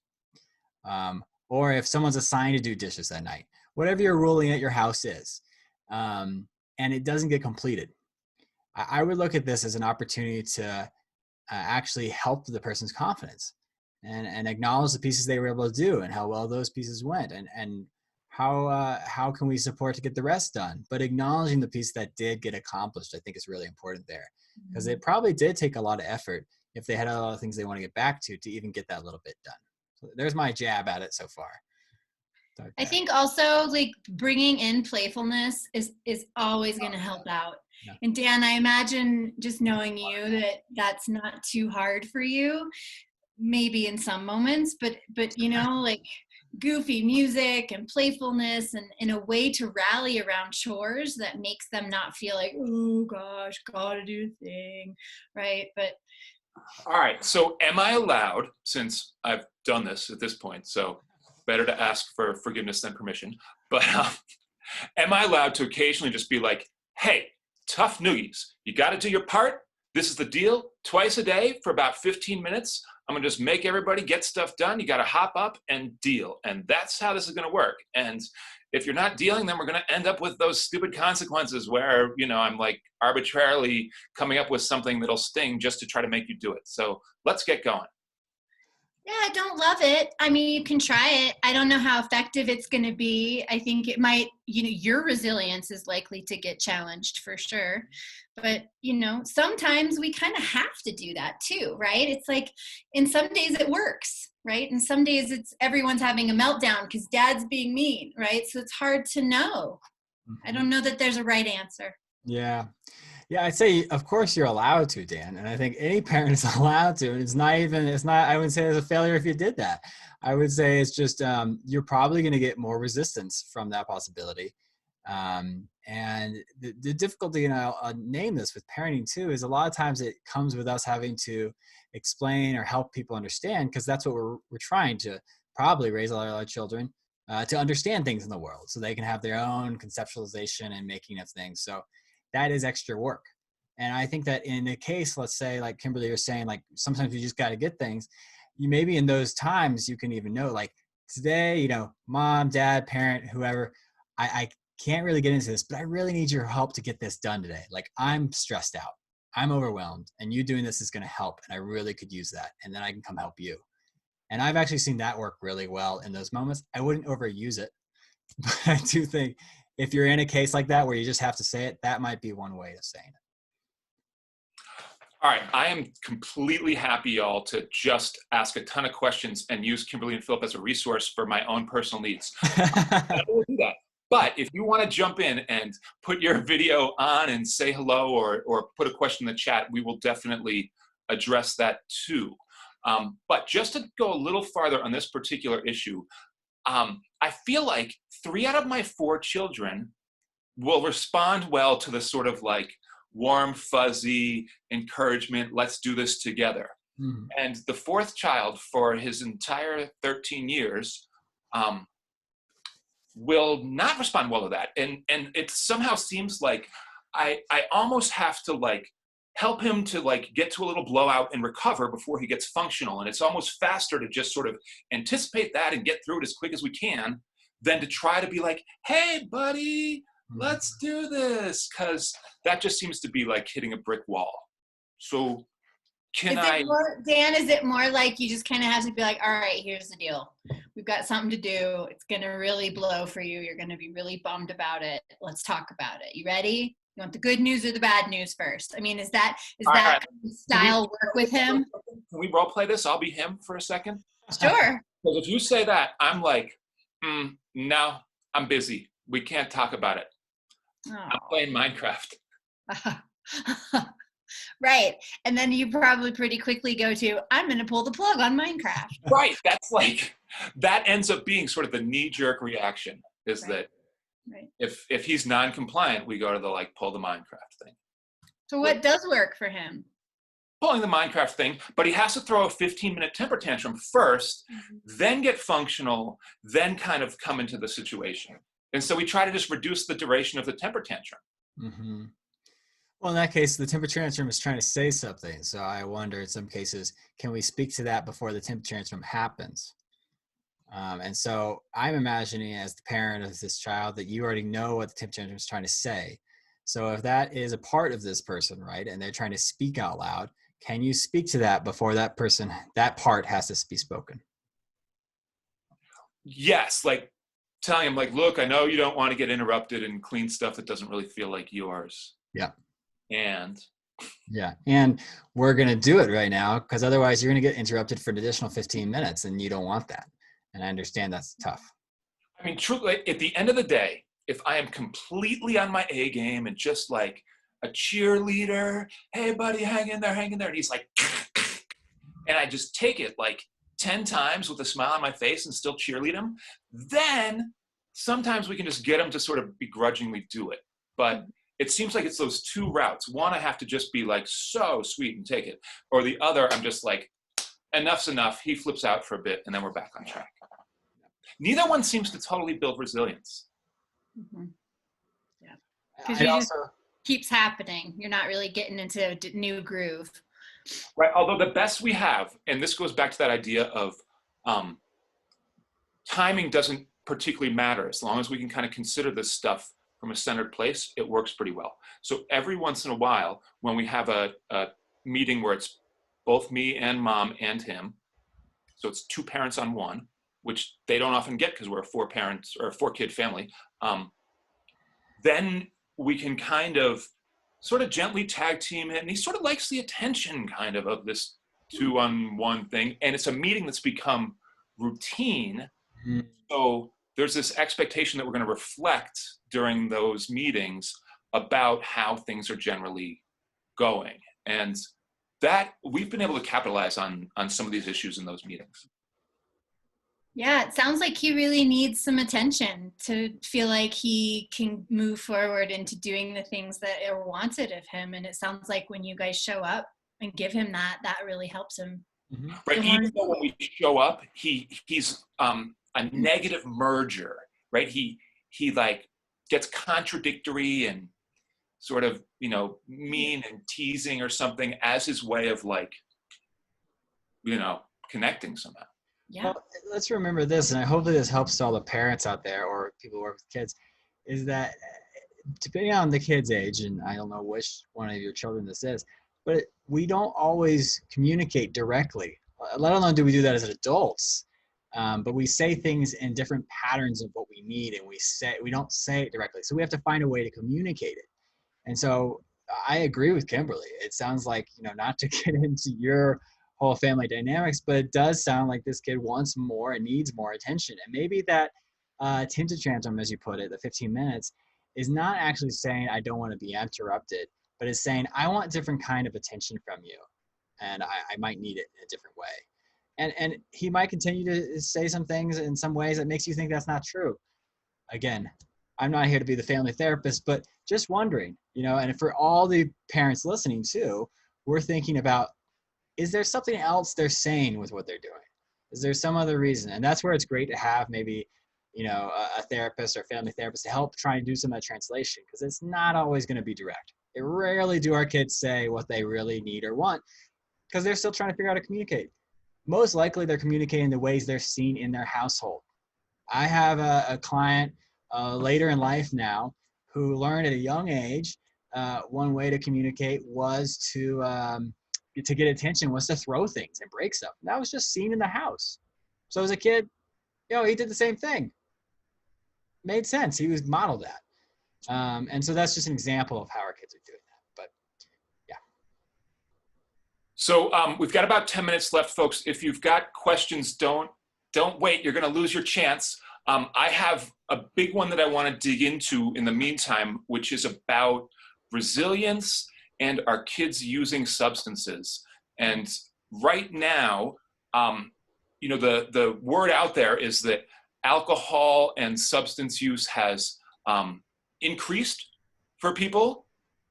Or if someone's assigned to do dishes that night, whatever your ruling at your house is, and it doesn't get completed. I would look at this as an opportunity to actually help the person's confidence and acknowledge the pieces they were able to do and how well those pieces went, and how can we support to get the rest done. But acknowledging the piece that did get accomplished, I think, is really important there, because it probably did take a lot of effort if they had a lot of things they want to get back to even get that little bit done. So there's my jab at it so far. I think also like bringing in playfulness is always going to help out. Yeah. And Dan, I imagine, just knowing you, that that's not too hard for you, maybe in some moments, but like goofy music and playfulness and in a way to rally around chores that makes them not feel like, oh gosh, gotta do a thing, right? But all right, so am I allowed, since I've done this at this point, so better to ask for forgiveness than permission, but am I allowed to occasionally just be like, hey, tough noogies, you got to do your part. This is the deal. Twice a day for about 15 minutes, I'm going to just make everybody get stuff done. You got to hop up and deal. And that's how this is going to work. And if you're not dealing, then we're going to end up with those stupid consequences where, I'm like arbitrarily coming up with something that'll sting just to try to make you do it. So let's get going. yeah, I don't love it. I mean, you can try it. I don't know how effective it's going to be. I think it might, your resilience is likely to get challenged for sure. But, sometimes we kind of have to do that too, right? It's like, in some days it works, right? And some days it's everyone's having a meltdown because dad's being mean, right? So it's hard to know. I don't know that there's a right answer. Yeah. Yeah, I'd say, of course, you're allowed to, Dan. And I think any parent is allowed to. And I wouldn't say it's a failure if you did that. I would say it's just, you're probably going to get more resistance from that possibility. And the difficulty, and I'll name this with parenting too, is a lot of times it comes with us having to explain or help people understand, because that's what we're trying to probably raise our children to understand things in the world so they can have their own conceptualization and making of things. So that is extra work. And I think that in a case, let's say, like Kimberly was saying, like sometimes you just got to get things. You maybe in those times you can even know, like today, mom, dad, parent, whoever, I can't really get into this, but I really need your help to get this done today. Like I'm stressed out, I'm overwhelmed, and you doing this is going to help. And I really could use that. And then I can come help you. And I've actually seen that work really well in those moments. I wouldn't overuse it, but I do think if you're in a case like that where you just have to say it, that might be one way of saying it. All right, I am completely happy, y'all, to just ask a ton of questions and use Kimberly and Phillip as a resource for my own personal needs. I will do that. But if you want to jump in and put your video on and say hello or put a question in the chat, we will definitely address that too. But just to go a little farther on this particular issue, I feel like 3 out of my 4 children will respond well to the sort of like warm, fuzzy encouragement, let's do this together. Mm-hmm. And the 4th child, for his entire 13 years, will not respond well to that. And it somehow seems like I almost have to like help him to like get to a little blowout and recover before he gets functional. And it's almost faster to just sort of anticipate that and get through it as quick as we can than to try to be like, hey, buddy, let's do this. Because that just seems to be like hitting a brick wall. So Dan, is it more like you just kind of have to be like, all right, here's the deal. We've got something to do. It's going to really blow for you. You're going to be really bummed about it. Let's talk about it. You ready? You want the good news or the bad news first? I mean, is that right. Style work with him? Can we role play this? I'll be him for a second. Sure. Because if you say that, I'm like, no, I'm busy. We can't talk about it. Oh. I'm playing Minecraft. Right. And then you probably pretty quickly go to, I'm going to pull the plug on Minecraft. Right. That's like, that ends up being sort of the knee-jerk reaction is right. That right. If he's non-compliant, we go to the like, pull the Minecraft thing. So what does work for him? Pulling the Minecraft thing, but he has to throw a 15-minute temper tantrum first, then get functional, then kind of come into the situation. And so we try to just reduce the duration of the temper tantrum. Mm-hmm. Well, in that case, the temper tantrum is trying to say something. So I wonder in some cases, can we speak to that before the temper tantrum happens? And so I'm imagining as the parent of this child that you already know what the temper tantrum is trying to say. So if that is a part of this person, right, and they're trying to speak out loud, can you speak to that before that part has to be spoken? Yes, like telling him like, look, I know you don't want to get interrupted and clean stuff that doesn't really feel like yours. Yeah. And we're going to do it right now because otherwise you're going to get interrupted for an additional 15 minutes and you don't want that. And I understand that's tough. I mean, truly, at the end of the day, if I am completely on my A game and just like a cheerleader, hey buddy, hang in there. And he's like, and I just take it like 10 times with a smile on my face and still cheerlead him, then sometimes we can just get him to sort of begrudgingly do it. But it seems like it's those 2 routes. One, I have to just be like so sweet and take it. Or the other, I'm just like, enough's enough. He flips out for a bit and then we're back on track. Neither one seems to totally build resilience. Mm-hmm. Yeah. Because it just keeps happening. You're not really getting into a new groove. Right. Although the best we have, and this goes back to that idea of timing doesn't particularly matter. As long as we can kind of consider this stuff from a centered place, it works pretty well. So every once in a while, when we have a meeting where it's both me and mom and him, so it's 2 parents on one, which they don't often get because we're a 4-kid family, then we can kind of sort of gently tag team it. And he sort of likes the attention kind of this 2-on-1 thing. And it's a meeting that's become routine. Mm-hmm. So there's this expectation that we're going to reflect during those meetings about how things are generally going. And that we've been able to capitalize on some of these issues in those meetings. Yeah, it sounds like he really needs some attention to feel like he can move forward into doing the things that are wanted of him. And it sounds like when you guys show up and give him that, that really helps him. Mm-hmm. Right. Even though when we show up, he's a negative merger, right? He like gets contradictory and sort of, you know, mean and teasing or something as his way of like, you know, connecting somehow. Yeah. Well, let's remember this, and hopefully this helps to all the parents out there or people who work with kids, is that depending on the kid's age, and I don't know which one of your children this is, but we don't always communicate directly, let alone do we do that as adults. But we say things in different patterns of what we need, and we don't say it directly. So we have to find a way to communicate it. And so I agree with Kimberly. It sounds like, you know, not to get into your whole family dynamics, but it does sound like this kid wants more and needs more attention. And maybe that tinted tantrum, as you put it, the 15 minutes, is not actually saying I don't want to be interrupted, but it's saying I want different kind of attention from you, and I might need it in a different way. And he might continue to say some things in some ways that makes you think that's not true. Again, I'm not here to be the family therapist, but just wondering, you know, and for all the parents listening too, we're thinking about, is there something else they're saying with what they're doing? Is there some other reason? And that's where it's great to have maybe, you know, a therapist or family therapist to help try and do some of that translation, because it's not always going to be direct. It rarely do our kids say what they really need or want, because they're still trying to figure out how to communicate. Most likely they're communicating the ways they're seen in their household. I have a client later in life now who learned at a young age, one way to communicate was to get attention was to throw things and break stuff. And that was just seen in the house. So as a kid, you know, he did the same thing. Made sense. He was modeled that. And so that's just an example of how our kids are doing that. But yeah. So we've got about 10 minutes left, folks. If you've got questions, don't wait. You're going to lose your chance. I have a big one that I want to dig into in the meantime, which is about resilience and our kids using substances. And right now, you know, the word out there is that alcohol and substance use has increased for people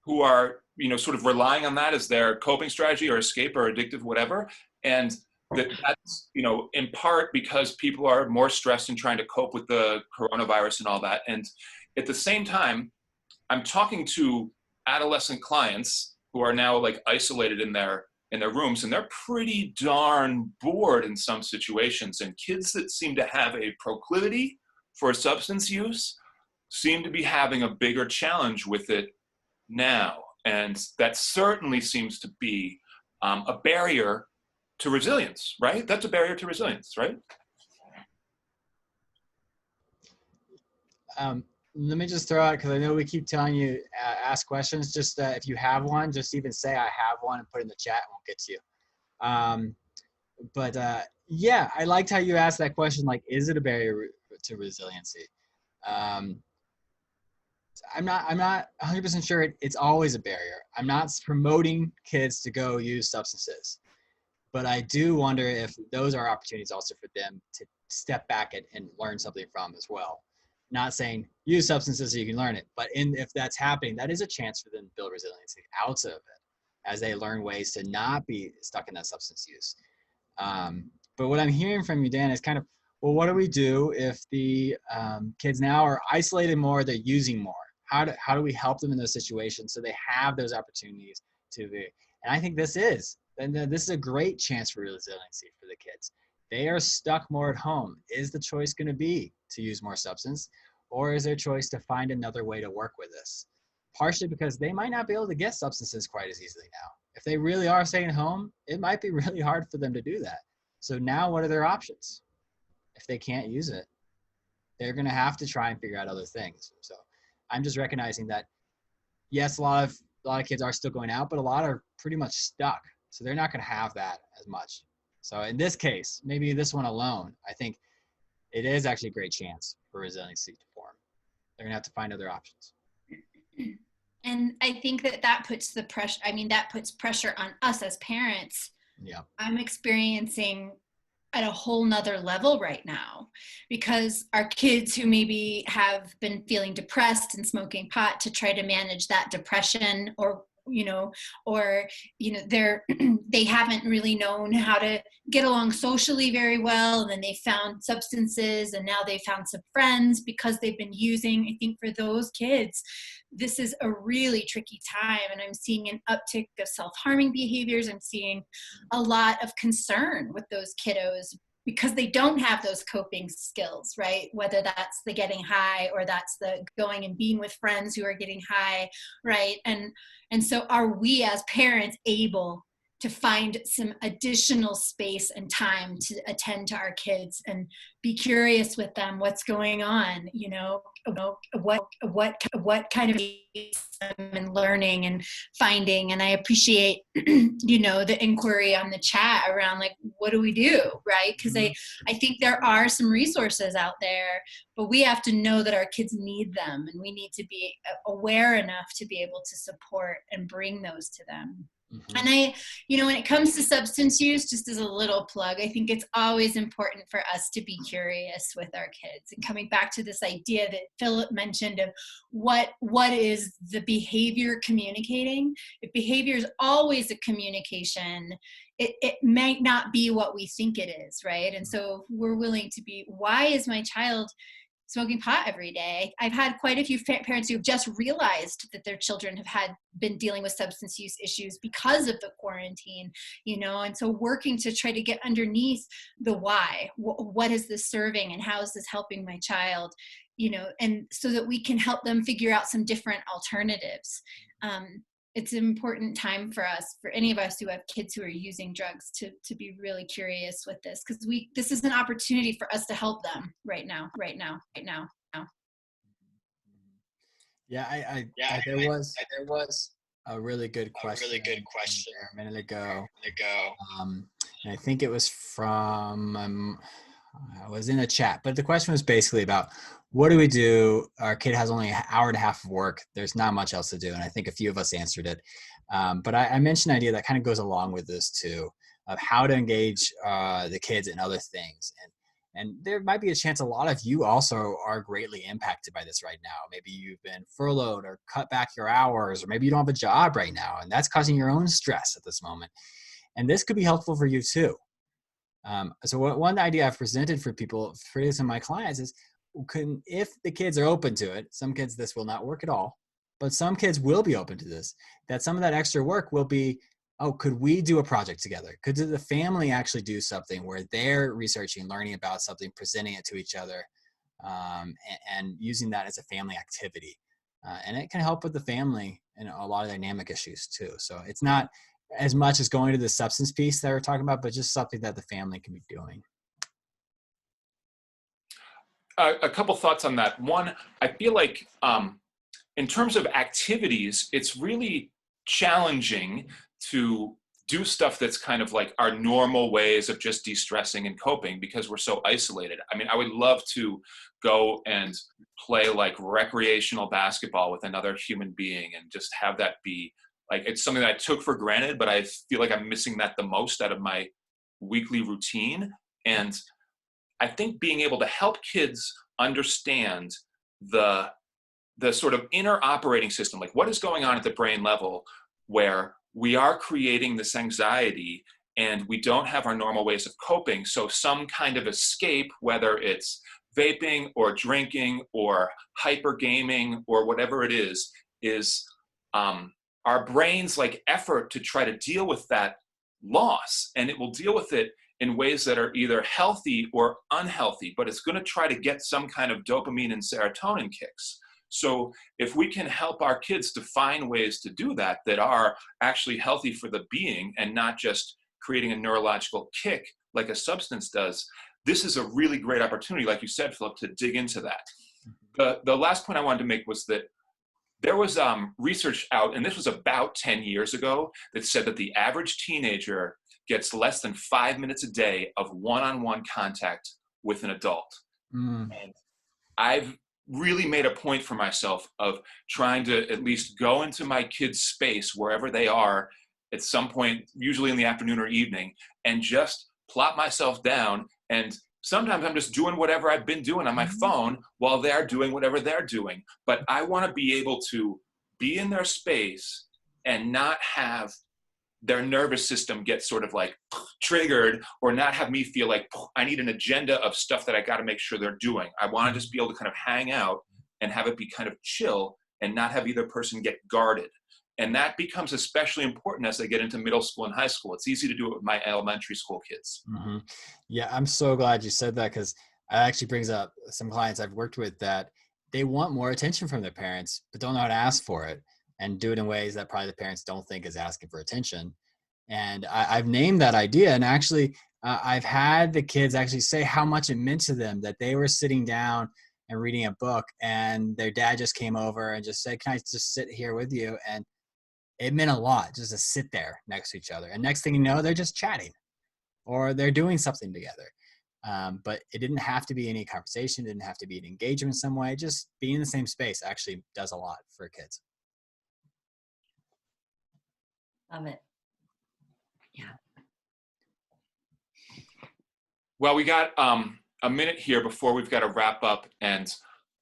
who are, you know, sort of relying on that as their coping strategy or escape or addictive, whatever. And that's, you know, in part because people are more stressed and trying to cope with the coronavirus and all that. And at the same time, I'm talking to adolescent clients who are now like isolated in their rooms, and they're pretty darn bored in some situations. And kids that seem to have a proclivity for substance use seem to be having a bigger challenge with it now. And that certainly seems to be a barrier to resilience, right? That's a barrier to resilience, right? Let me just throw out, because I know we keep telling you ask questions. Just if you have one, just even say I have one and put it in the chat, and we'll get to you. Yeah, I liked how you asked that question. Like, is it a barrier to resiliency? I'm not 100% sure it's always a barrier. I'm not promoting kids to go use substances, but I do wonder if those are opportunities also for them to step back and learn something from as well. Not saying use substances so you can learn it, but if that's happening, that is a chance for them to build resiliency out of it as they learn ways to not be stuck in that substance use. But what I'm hearing from you, Dan, is kind of, well, what do we do if the kids now are isolated more, they're using more? How do we help them in those situations so they have those opportunities to be? And I think this is a great chance for resiliency for the kids. They are stuck more at home. Is the choice going to be to use more substance, or is their choice to find another way to work with this? Partially because they might not be able to get substances quite as easily now. If they really are staying home, it might be really hard for them to do that. So now what are their options? If they can't use it, they're going to have to try and figure out other things. So I'm just recognizing that, yes, a lot of kids are still going out, but a lot are pretty much stuck. So they're not going to have that as much. So in this case, maybe this one alone, I think it is actually a great chance for resiliency to form. They're going to have to find other options. And I think that puts the pressure, that puts pressure on us as parents. Yeah. I'm experiencing at a whole nother level right now, because our kids who maybe have been feeling depressed and smoking pot to try to manage that depression, or they haven't really known how to get along socially very well, and then they found substances, and now they found some friends because they've been using. I think for those kids, this is a really tricky time, and I'm seeing an uptick of self-harming behaviors. I'm seeing a lot of concern with those kiddos because they don't have those coping skills, right? Whether that's the getting high, or that's the going and being with friends who are getting high, right? And so are we as parents able to find some additional space and time to attend to our kids and be curious with them, what's going on, what kind of and learning and finding. And I appreciate, the inquiry on the chat around, like, what do we do, right? Because I think there are some resources out there, but we have to know that our kids need them, and we need to be aware enough to be able to support and bring those to them. Mm-hmm. And when it comes to substance use, just as a little plug, I think it's always important for us to be curious with our kids. And coming back to this idea that Phillip mentioned of what is the behavior communicating? If behavior is always a communication, it might not be what we think it is, right? And so we're willing to be, why is my child smoking pot every day? I've had quite a few parents who've just realized that their children have been dealing with substance use issues because of the quarantine, and so working to try to get underneath the why. What is this serving, and how is this helping my child? And so that we can help them figure out some different alternatives. It's an important time for any of us who have kids who are using drugs, to be really curious with this, because this is an opportunity for us to help them right now. Yeah, there was a really good question there a minute ago. And I think it was from I was in a chat, but the question was basically about, what do we do? Our kid has only an hour and a half of work. There's not much else to do. And I think a few of us answered it. But I mentioned an idea that kind of goes along with this too, of how to engage the kids in other things. And there might be a chance a lot of you also are greatly impacted by this right now. Maybe you've been furloughed or cut back your hours, or maybe you don't have a job right now, and that's causing your own stress at this moment. And this could be helpful for you too. So one idea I've presented for some of my clients is, if the kids are open to it, some kids this will not work at all, but some kids will be open to this, that some of that extra work will be, could we do a project together? Could the family actually do something where they're researching, learning about something, presenting it to each other, and using that as a family activity? And it can help with the family and a lot of dynamic issues too. So it's not as much as going to the substance piece that we're talking about, but just something that the family can be doing. A couple thoughts on that. One, I feel like in terms of activities, it's really challenging to do stuff that's kind of like our normal ways of just de-stressing and coping, because we're so isolated. I mean, I would love to go and play like recreational basketball with another human being and just have that be like, it's something that I took for granted, but I feel like I'm missing that the most out of my weekly routine. And I think being able to help kids understand the sort of inner operating system, like what is going on at the brain level, where we are creating this anxiety and we don't have our normal ways of coping. So some kind of escape, whether it's vaping or drinking or hyper gaming or whatever it is our brain's like effort to try to deal with that loss. And it will deal with it in ways that are either healthy or unhealthy, but it's going to try to get some kind of dopamine and serotonin kicks. So if we can help our kids to find ways to do that are actually healthy for the being and not just creating a neurological kick like a substance does, this is a really great opportunity, like you said, Phillip, to dig into that. The last point I wanted to make was that there was research out, and this was about 10 years ago, that said that the average teenager gets less than 5 minutes a day of one-on-one contact with an adult. And I've really made a point for myself of trying to at least go into my kids' space, wherever they are, at some point, usually in the afternoon or evening, and just plop myself down. And sometimes I'm just doing whatever I've been doing on my phone while they're doing whatever they're doing. But I want to be able to be in their space and not have their nervous system get sort of like triggered, or not have me feel like I need an agenda of stuff that I got to make sure they're doing. I want to just be able to kind of hang out and have it be kind of chill and not have either person get guarded. And that becomes especially important as they get into middle school and high school. It's easy to do it with my elementary school kids. Mm-hmm. Yeah, I'm so glad you said that, because it actually brings up some clients I've worked with that they want more attention from their parents, but don't know how to ask for it, and do it in ways that probably the parents don't think is asking for attention. And I've named that idea. And actually, I've had the kids actually say how much it meant to them that they were sitting down and reading a book, and their dad just came over and just said, "Can I just sit here with you?" And it meant a lot just to sit there next to each other. And next thing you know, they're just chatting or they're doing something together. But it didn't have to be any conversation, didn't have to be an engagement in some way. Just being in the same space actually does a lot for kids. Love it. Yeah. Well, we got a minute here before we've got to wrap up. And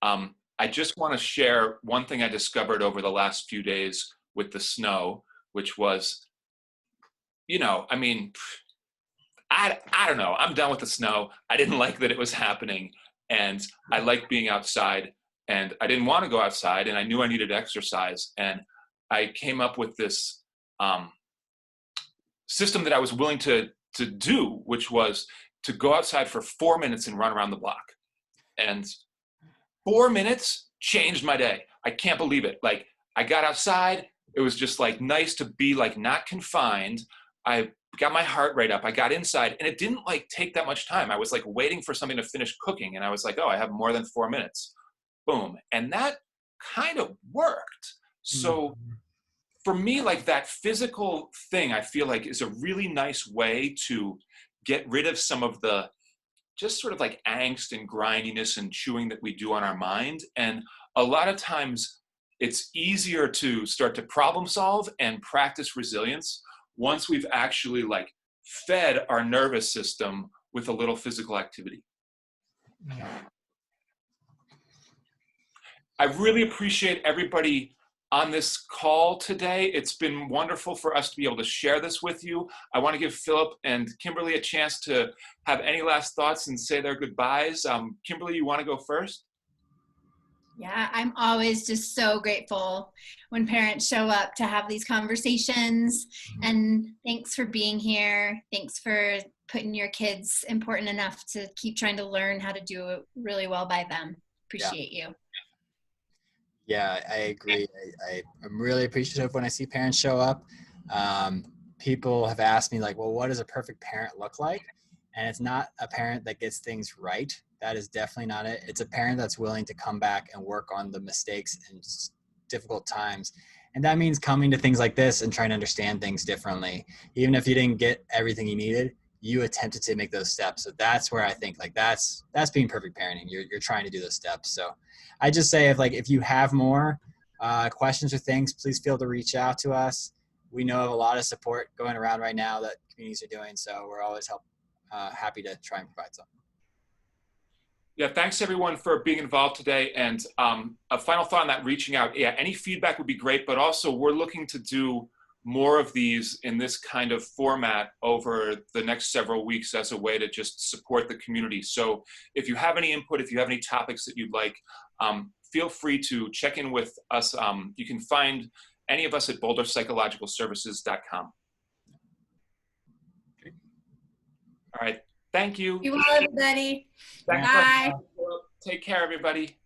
I just want to share one thing I discovered over the last few days with the snow, which was, I mean, I don't know. I'm done with the snow. I didn't like that it was happening. And I like being outside. And I didn't want to go outside. And I knew I needed exercise. And I came up with this system that I was willing to do, which was to go outside for 4 minutes and run around the block. And 4 minutes changed my day. I can't believe it. Like, I got outside. It was just like nice to be like not confined. I got my heart rate up. I got inside, and it didn't like take that much time. I was like waiting for something to finish cooking, and I was like, oh, I have more than 4 minutes. Boom. And that kind of worked. So for me, like that physical thing, I feel like is a really nice way to get rid of some of the just sort of like angst and grindiness and chewing that we do on our mind. And a lot of times it's easier to start to problem solve and practice resilience once we've actually like fed our nervous system with a little physical activity. I really appreciate everybody on this call today. It's been wonderful for us to be able to share this with you. I want to give Phillip and Kimberly a chance to have any last thoughts and say their goodbyes. Kimberly, you want to go first? Yeah, I'm always just so grateful when parents show up to have these conversations. And thanks for being here. Thanks for putting your kids important enough to keep trying to learn how to do it really well by them. Appreciate you. Yeah, I agree. I'm really appreciative when I see parents show up. People have asked me like, well, what does a perfect parent look like? And it's not a parent that gets things right. That is definitely not it. It's a parent that's willing to come back and work on the mistakes and difficult times. And that means coming to things like this and trying to understand things differently. Even if you didn't get everything you needed, you attempted to make those steps. So that's where I think like that's being perfect parenting. You're trying to do those steps. So I just say if you have more questions or things, please feel to reach out to us. We know of a lot of support going around right now that communities are doing. So we're always happy to try and provide something. Yeah, thanks everyone for being involved today. And a final thought on that reaching out. Yeah, any feedback would be great, but also we're looking to do more of these in this kind of format over the next several weeks as a way to just support the community. So if you have any input, if you have any topics that you'd like, feel free to check in with us. You can find any of us at boulderpsychologicalservices.com. Okay. All right. Thank you. You all, everybody. Thanks. Bye. Take care, everybody.